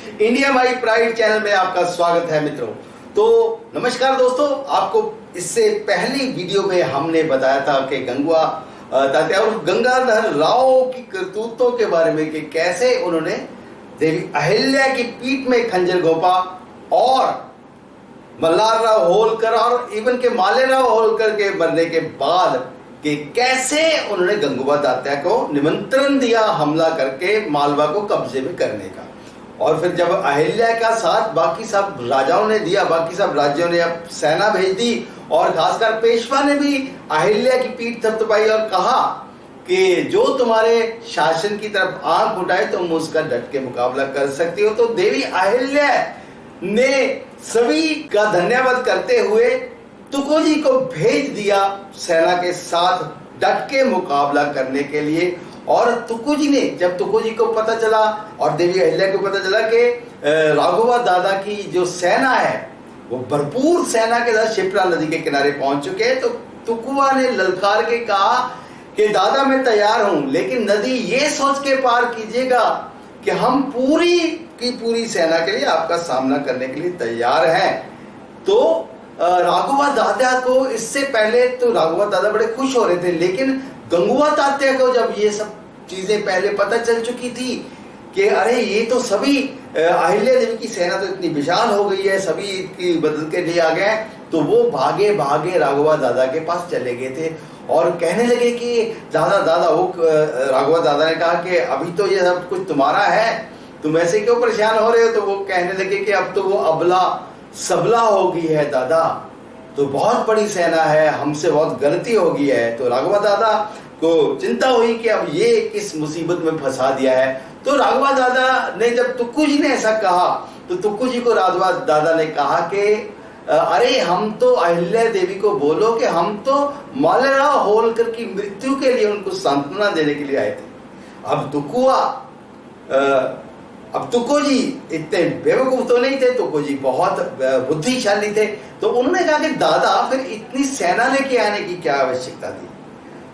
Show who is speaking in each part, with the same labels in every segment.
Speaker 1: India my pride channel में आपका स्वागत है मित्रों। तो नमस्कार दोस्तों, आपको इससे पहली वीडियो में हमने बताया था कि गंगवा तात्या और गंगाधर राव की करतूतों के बारे में कि कैसे उन्होंने देवी अहिल्या की पीठ में खंजर घोंपा और मल्हारराव होलकर और इवन के मालेराव होलकर के मरने के बाद कि कैसे उन्होंने गंगूबा तात्या को निमंत्रण दिया हमला करके मालवा को कब्जे में करने का। और फिर जब अहिल्या का साथ बाकी सब राजाओं ने दिया, बाकी सब राज्यों ने अब सेना भेज दी और खासकर पेशवा ने भी अहिल्या की पीठ थपथपाई और कहा कि जो तुम्हारे शासन की तरफ आंख उठाए तुम उसका डट के मुकाबला कर सकती हो। तो देवी अहिल्या ने सभी का धन्यवाद करते हुए तुकोजी को भेज दिया सेना के साथ डट के मुकाबला करने के लिए। और तुकोजी ने, जब तुकोजी को पता चला और देवी अहिल्या को पता चला कि राघवा दादा की जो सेना है वो भरपूर सेना के साथ शिप्रा नदी के किनारे पहुंच चुके हैं, तो तुकुआ ने ललकार के कहा कि दादा मैं तैयार हूं, लेकिन नदी ये सोच के पार कीजिएगा कि हम पूरी की पूरी सेना के लिए आपका सामना करने के लिए तैयार हैं। तो राघवा दादा को इससे पहले तो राघवा दादा बड़े खुश हो रहे थे, लेकिन गंगूबा तात्या को जब ये सब चीजें पहले पता चल चुकी थी कि अरे ये तो सभी अहिल्या देवी की सेना तो इतनी विशाल हो गई है, सभी की बदल के लिए आ गए, तो वो भागे भागे राघवा दादा के पास चले गए थे और कहने लगे कि दादा दादा, वो राघवा दादा ने कहा कि अभी तो ये सब कुछ तुम्हारा है, तुम ऐसे क्यों परेशान हो रहे हो। तो वो कहने लगे कि अब तो वो अबला सबला हो गई है दादा, तो बहुत बड़ी सेना है, हमसे बहुत गलती हो गई है। तो राघवा दादा को चिंता हुई कि अब ये किस मुसीबत में फंसा दिया है। तो राघवा दादा ने, जब तुक्कूजी ने ऐसा कहा तो तुक्कूजी को राघवा दादा ने कहा कि अरे हम तो अहिल्या देवी को बोलो कि हम तो मालेराव होलकर की मृत्यु के लिए उनको सांत्वना देने के लिए आए थे। अब तुकोजी इतने बेवकूफ तो नहीं थे, तुकोजी बहुत बुद्धिशाली थे। तो उन्होंने कहा कि दादा फिर इतनी सेना लेके आने की क्या आवश्यकता थी।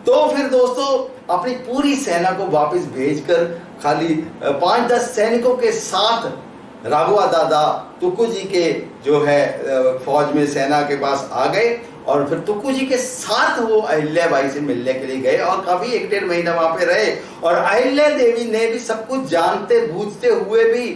Speaker 1: तो फिर दोस्तों अपनी पूरी सेना को वापस भेजकर खाली 5-10 सैनिकों के साथ राघवा दादा तुकोजी के जो है फौज में सेना के पास आ गए और फिर तुकोजी के साथ वो अहिल्या बाई से मिलने के लिए गए और काफी 1-1.5 महीना वहां पे रहे। और अहिल्या देवी ने भी सब कुछ जानते बूझते हुए भी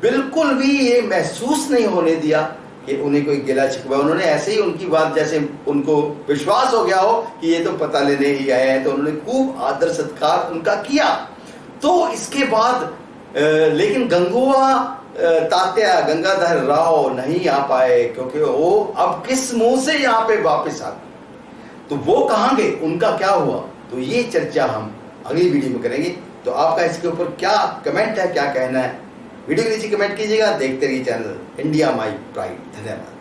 Speaker 1: बिल्कुल भी ये महसूस नहीं होने दिया कि उन्हें कोई गिला शिकवा। उन्होंने ऐसे ही उनकी बात, जैसे उनको विश्वास हो गया हो कि ये तो पता लेने ही आए हैं, तो उन्होंने खूब आदर सत्कार उनका किया। तो इसके बाद लेकिन गंगूबा तात्या गंगाधर राव नहीं आ पाए, क्योंकि वो अब किस मुंह से यहाँ पे वापस आ गए, तो वो कहाँ गए, उनका क्या हुआ, तो ये चर्चा हम अगली वीडियो में करेंगे। तो आपका इसके ऊपर क्या कमेंट है, क्या कहना है, वीडियो के नीचे कमेंट कीजिएगा। देखते रहिए चैनल इंडिया माई प्राइड। धन्यवाद।